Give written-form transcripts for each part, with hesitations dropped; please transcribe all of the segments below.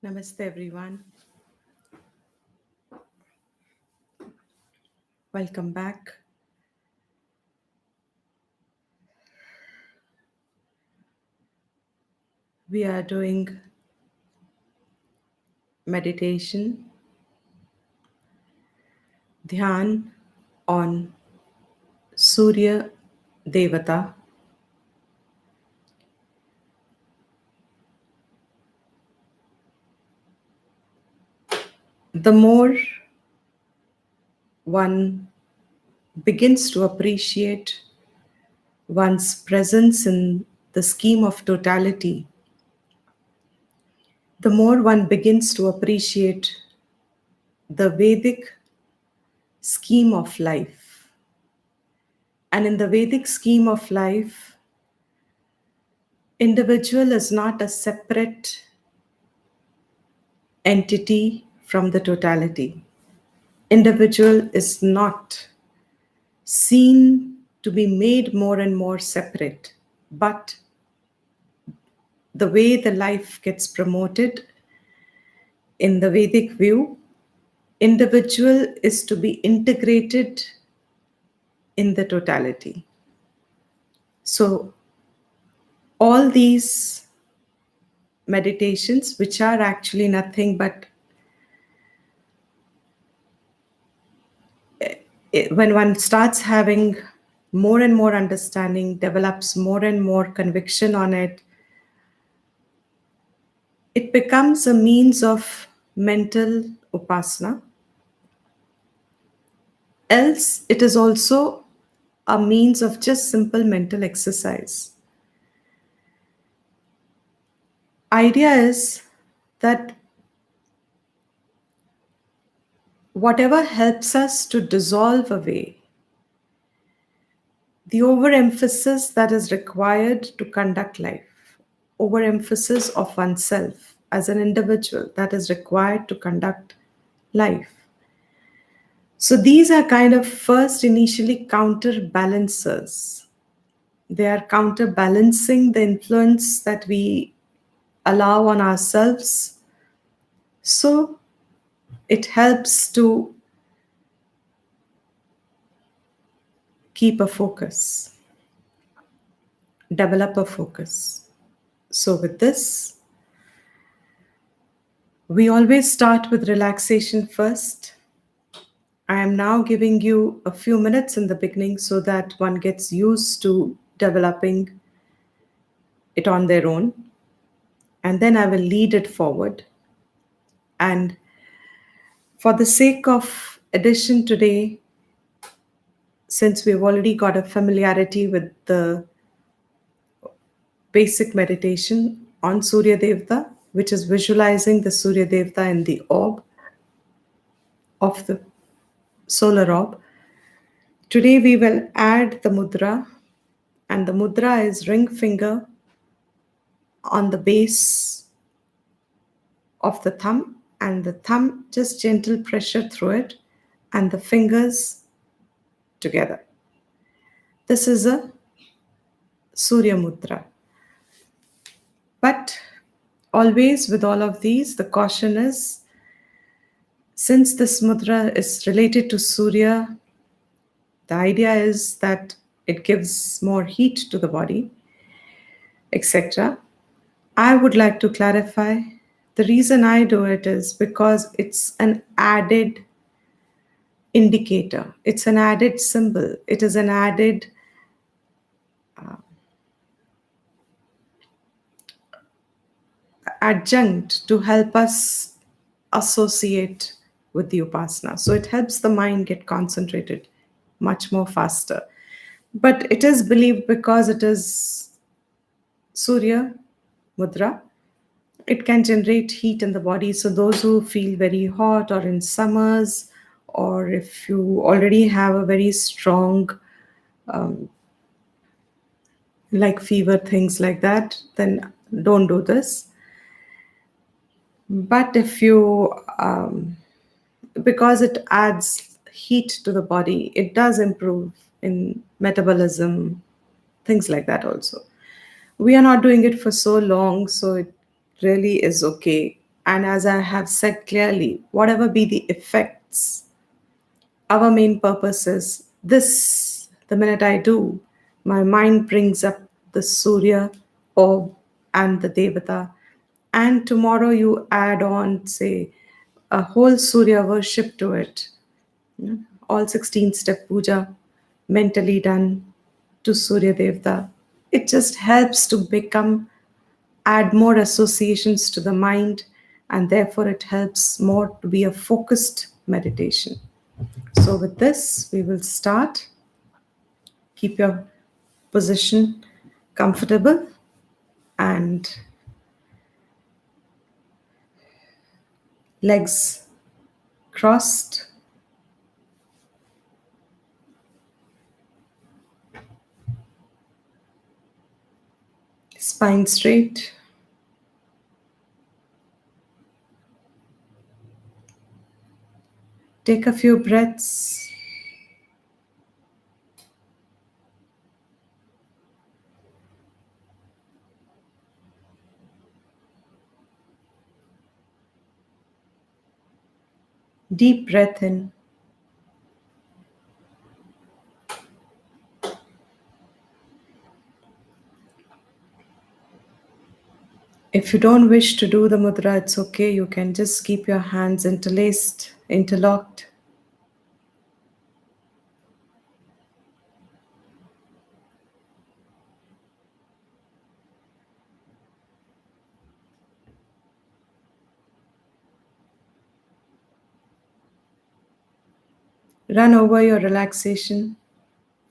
Namaste, everyone. Welcome back. We are doing meditation, dhyan on Surya Devata. The more one begins to appreciate one's presence in the scheme of totality, the more one begins to appreciate the Vedic scheme of life. And in the Vedic scheme of life, individual is not a separate entity from the totality. Individual is not seen to be made more and more separate, but the way the life gets promoted in the Vedic view, individual is to be integrated in the totality. So, all these meditations, which are actually nothing but when one starts having more and more understanding, develops more and more conviction on it, it becomes a means of mental upasana. Else, it is also a means of just simple mental exercise. Idea is that whatever helps us to dissolve away the overemphasis that is required to conduct life, overemphasis of oneself as an individual that is required to conduct life. So these are kind of first initially counterbalancers. They are counterbalancing the influence that we allow on ourselves. So it helps to keep a focus, develop a focus. So with this, we always start with relaxation first. I am now giving you a few minutes in the beginning so that one gets used to developing it on their own. And then I will lead it forward. And for the sake of addition today, since we've already got a familiarity with the basic meditation on Surya Devata, which is visualizing the Surya Devata in the orb of the solar orb, today we will add the mudra, and the mudra is ring finger on the base of the thumb, and the thumb just gentle pressure through it, and the fingers together. This is a Surya Mudra. But always with all of these, the caution is, since this mudra is related to Surya, the idea is that it gives more heat to the body, etc. I would like to clarify the reason I do it is because it's an added indicator, it's an added symbol, it is an added adjunct to help us associate with the upasana. So it helps the mind get concentrated much more faster. But it is believed because it is Surya Mudra, it can generate heat in the body. So those who feel very hot or in summers, or if you already have a very strong like fever, things like that, then don't do this. But if you because it adds heat to the body, it does improve in metabolism, things like that also. We are not doing it for so long, so it really is okay. And as I have said clearly, whatever be the effects, our main purpose is this. The minute I do, my mind brings up the Surya orb and the Devata. And tomorrow you add on, say, a whole Surya worship to it. All 16-step puja mentally done to Surya Devata. It just helps to become, add more associations to the mind, and therefore it helps more to be a focused meditation. So, with this, we will start. Keep your position comfortable and legs crossed, spine straight. Take a few breaths. Deep breath in. If you don't wish to do the mudra, it's okay. You can just keep your hands interlaced, interlocked. Run over your relaxation,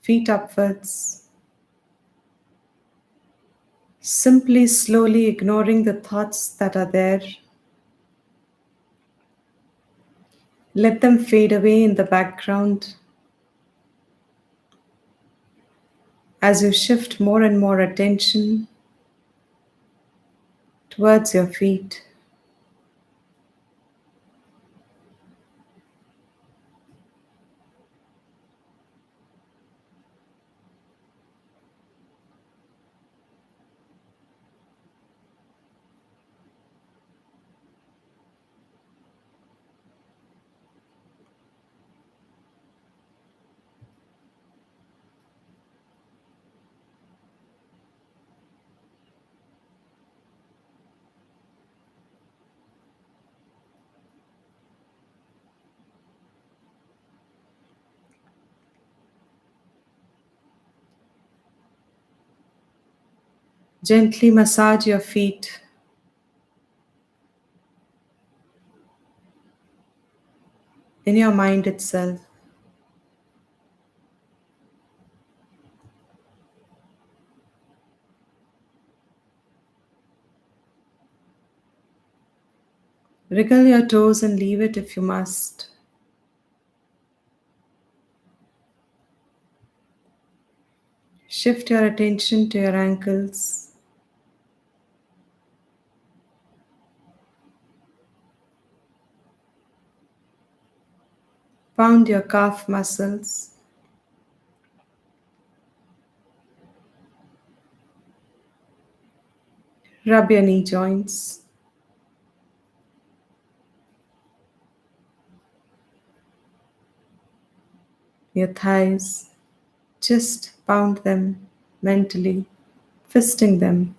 feet upwards. Simply, slowly ignoring the thoughts that are there. Let them fade away in the background as you shift more and more attention towards your feet. Gently massage your feet in your mind itself. Wriggle your toes and leave it if you must. Shift your attention to your ankles. Pound your calf muscles. Rub your knee joints, your thighs. Just pound them mentally, fisting them.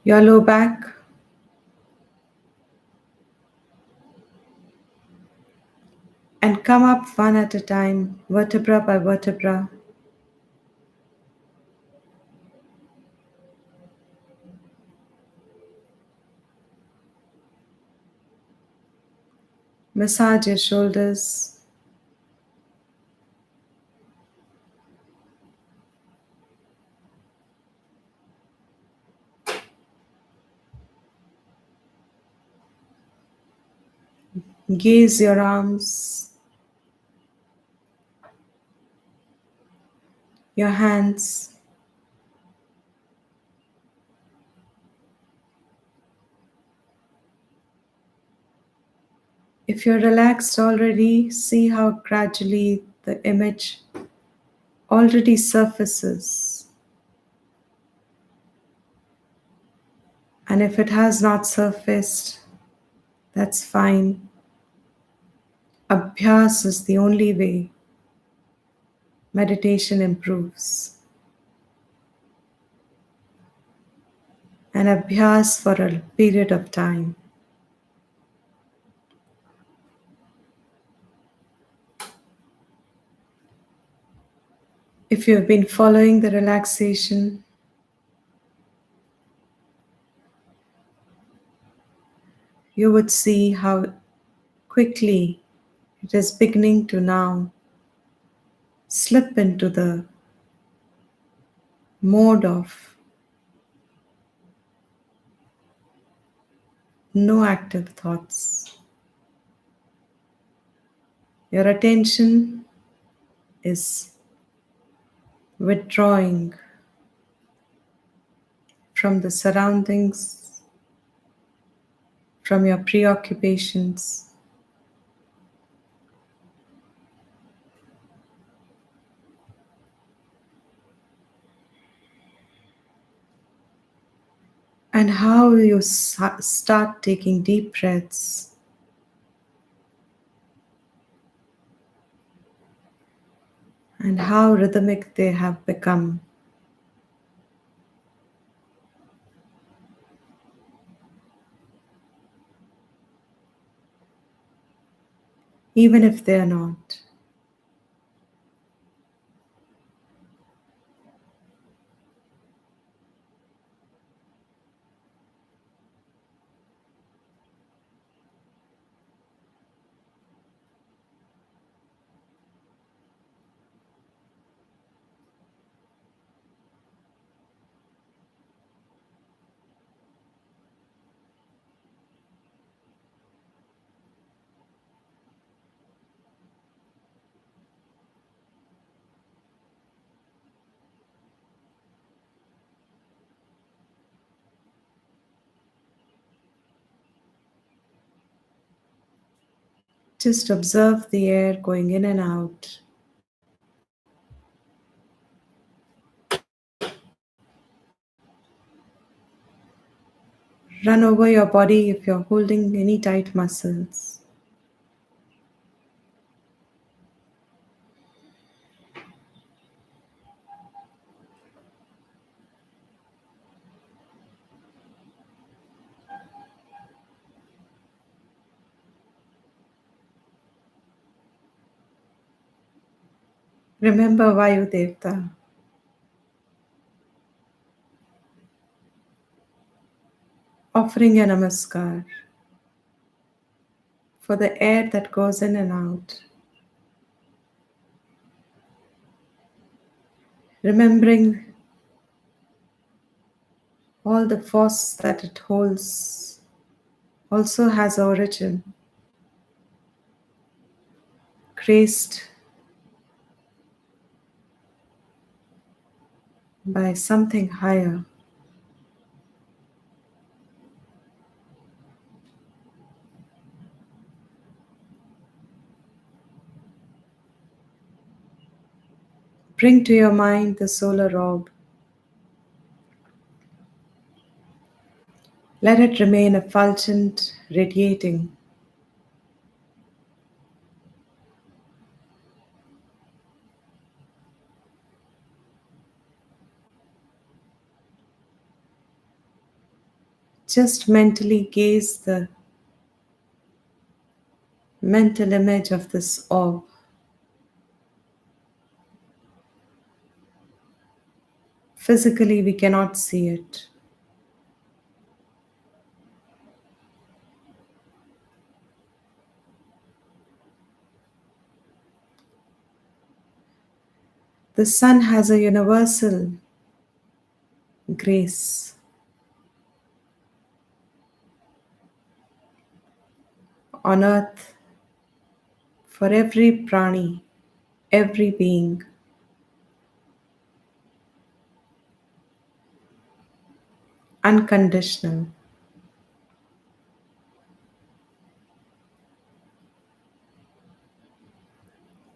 Your low back, and come up one at a time, vertebra by vertebra. Massage your shoulders. Gaze your arms, your hands. If you're relaxed already, see how gradually the image already surfaces. And if it has not surfaced, that's fine. Abhyas is the only way meditation improves. And abhyas for a period of time. If you have been following the relaxation, you would see how quickly it is beginning to now slip into the mode of no active thoughts. Your attention is withdrawing from the surroundings, from your preoccupations, and how you start taking deep breaths and how rhythmic they have become. Even if they are not. Just observe the air going in and out. Run over your body if you're holding any tight muscles. Remember Vayu Devta, offering a namaskar for the air that goes in and out. Remembering all the force that it holds also has origin, graced by something higher. Bring to your mind the solar orb. Let it remain effulgent, radiating. Just mentally gaze the mental image of this orb. Physically, we cannot see it. The sun has a universal grace on earth for every prani, every being. Unconditional.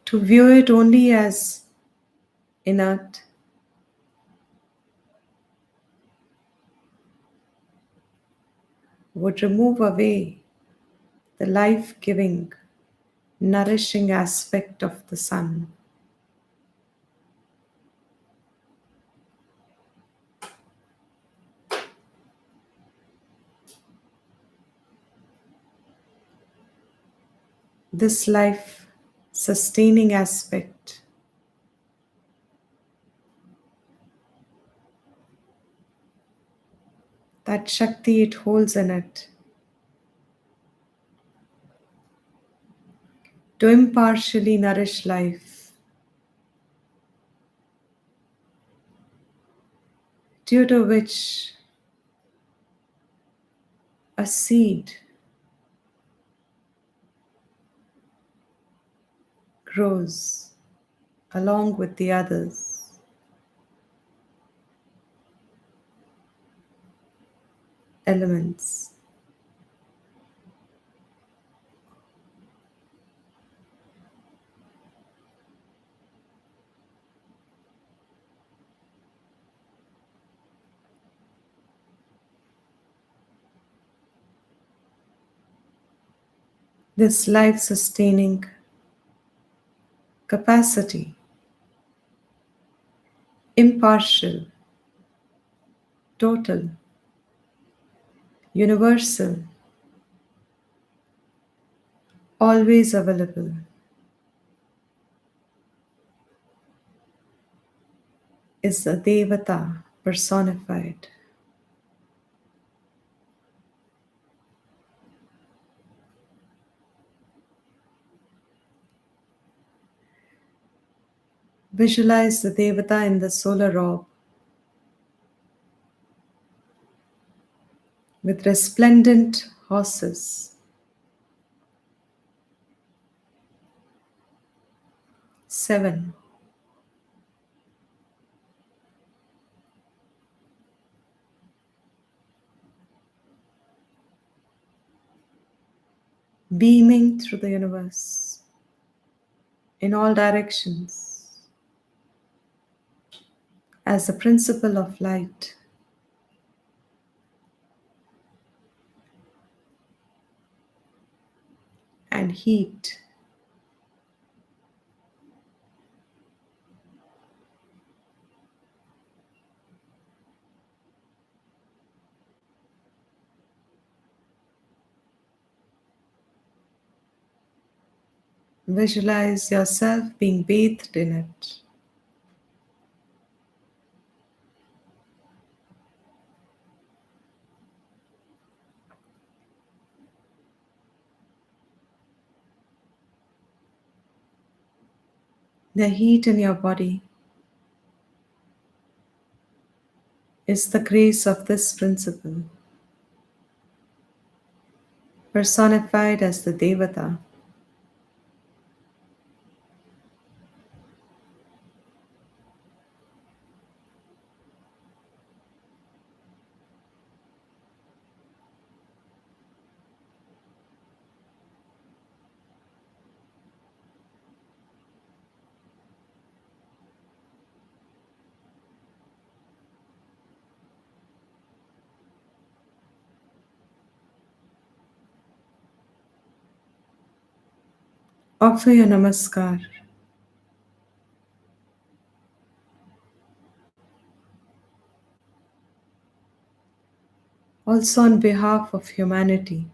To view it only as inert, would remove away the life giving, nourishing aspect of the sun. This life sustaining aspect that Shakti it holds in it to impartially nourish life, due to which a seed grows along with the others. Elements. This life sustaining capacity, impartial, total, universal, always available, is a Devata personified. Visualize the Devata in the solar orb with resplendent horses. 7. Beaming through the universe in all directions as the principle of light. And heat. Visualize yourself being bathed in it. The heat in your body is the grace of this principle, personified as the Devata. Offer your namaskar also on behalf of humanity.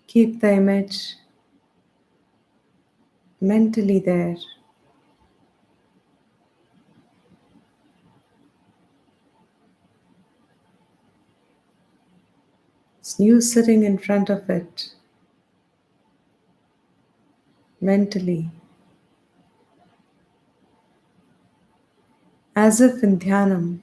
Keep the image mentally there. It's you sitting in front of it mentally, as if in dhyanam.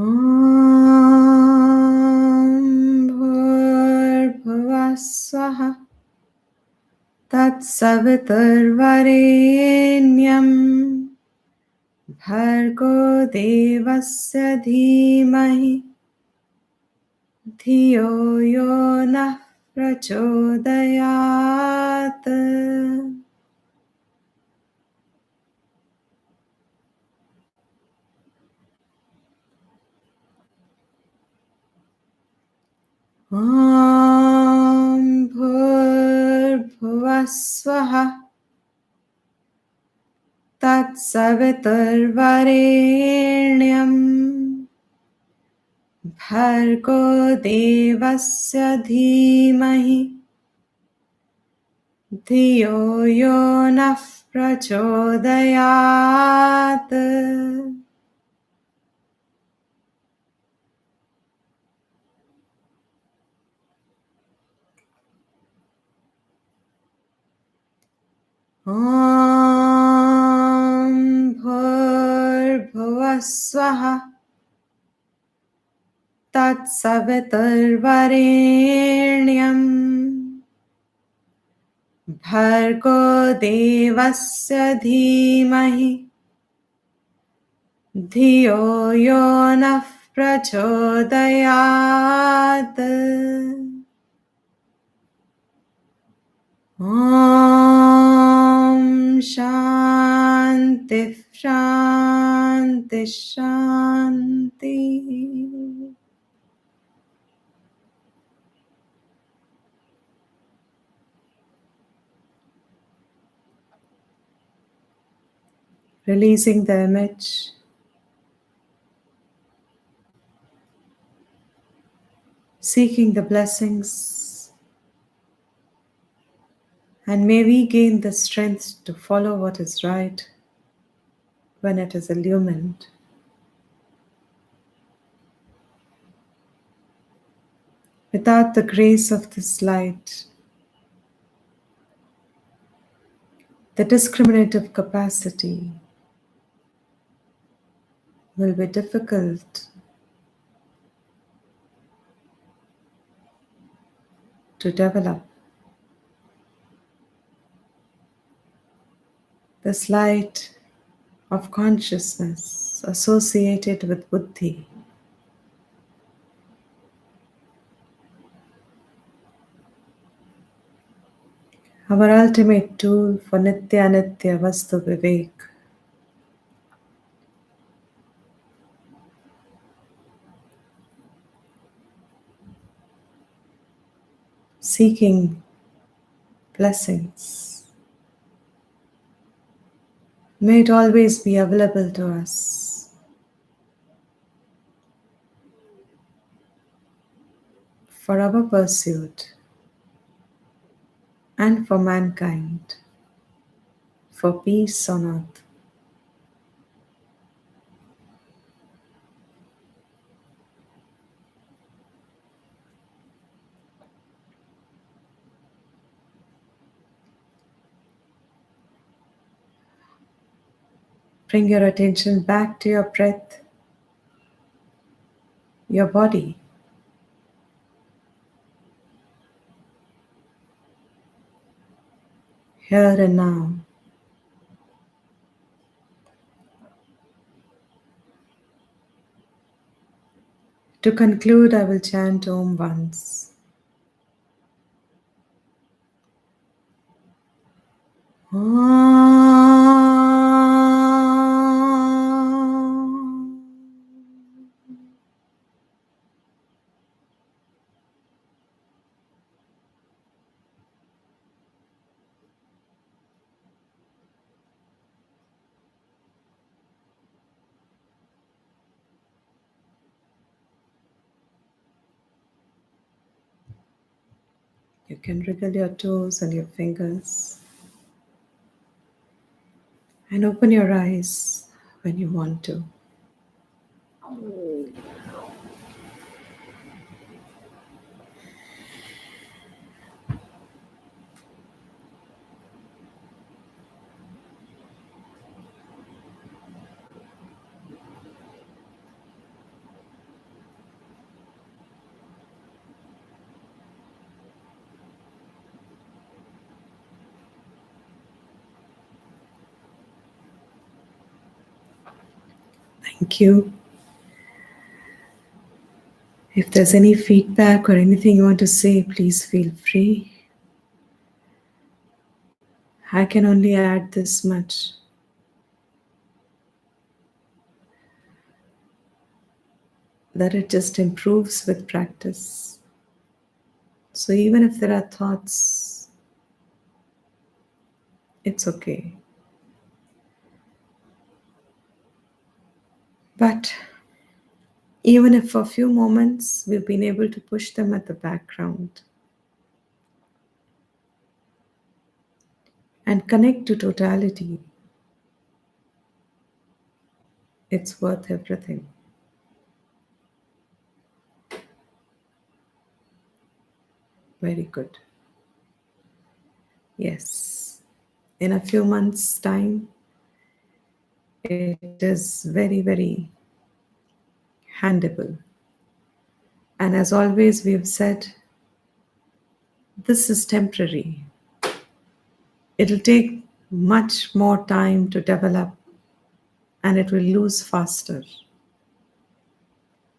Om Bhurbhuvah Swaha Tatsaviturvarenyam Bhargo Devasya Dhimahi Dhiyo Yo Nah Prachodayat. Om Bhurbhuvah Swaha Tatsaviturvarenyam Bhargo Devasya Dhimahi Dhiyo Yo Nah Prachodayat. Om Bhurbhuvah Swaha Tatsaviturvarenyam Bhargo Devasya Dhimahi Dhiyo Yo Nah Prachodayat. Om Shanti Shanti Shanti. Releasing the image, seeking the blessings, and may we gain the strength to follow what is right when it is illumined. Without the grace of this light, the discriminative capacity will be difficult to develop. This light of consciousness associated with buddhi, our ultimate tool for nitya nitya vastu vivek, seeking blessings. May it always be available to us for our pursuit and for mankind, for peace on earth. Bring your attention back to your breath, your body. Here and now. To conclude, I will chant Om once. Om. You can wriggle your toes and your fingers and open your eyes when you want to. Thank you. If there's any feedback or anything you want to say, please feel free. I can only add this much. That it just improves with practice. So even if there are thoughts, it's okay. But even if for a few moments we've been able to push them at the background and connect to totality, it's worth everything. Very good. Yes. In a few months' time, it is very, very handable. And as always, we've said this is temporary. It'll take much more time to develop and it will lose faster.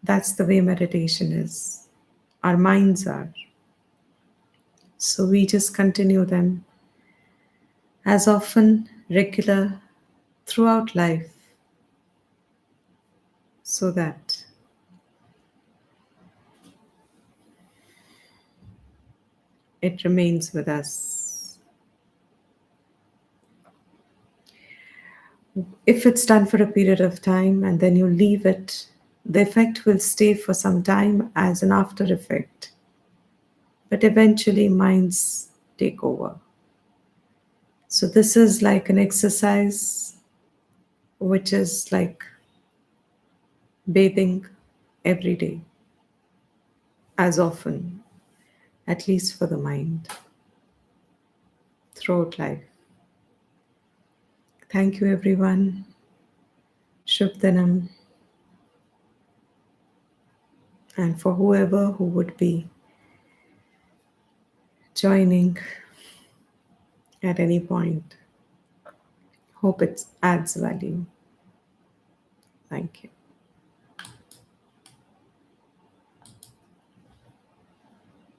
That's the way meditation is. Our minds are. So we just continue them as often, regular, throughout life, so that it remains with us. If it's done for a period of time and then you leave it, the effect will stay for some time as an after effect. But eventually, minds take over. So, this is like an exercise which is like bathing every day, as often, at least for the mind, throughout life. Thank you, everyone. Shubdhanam. And for whoever who would be joining at any point, hope it adds value. Thank you.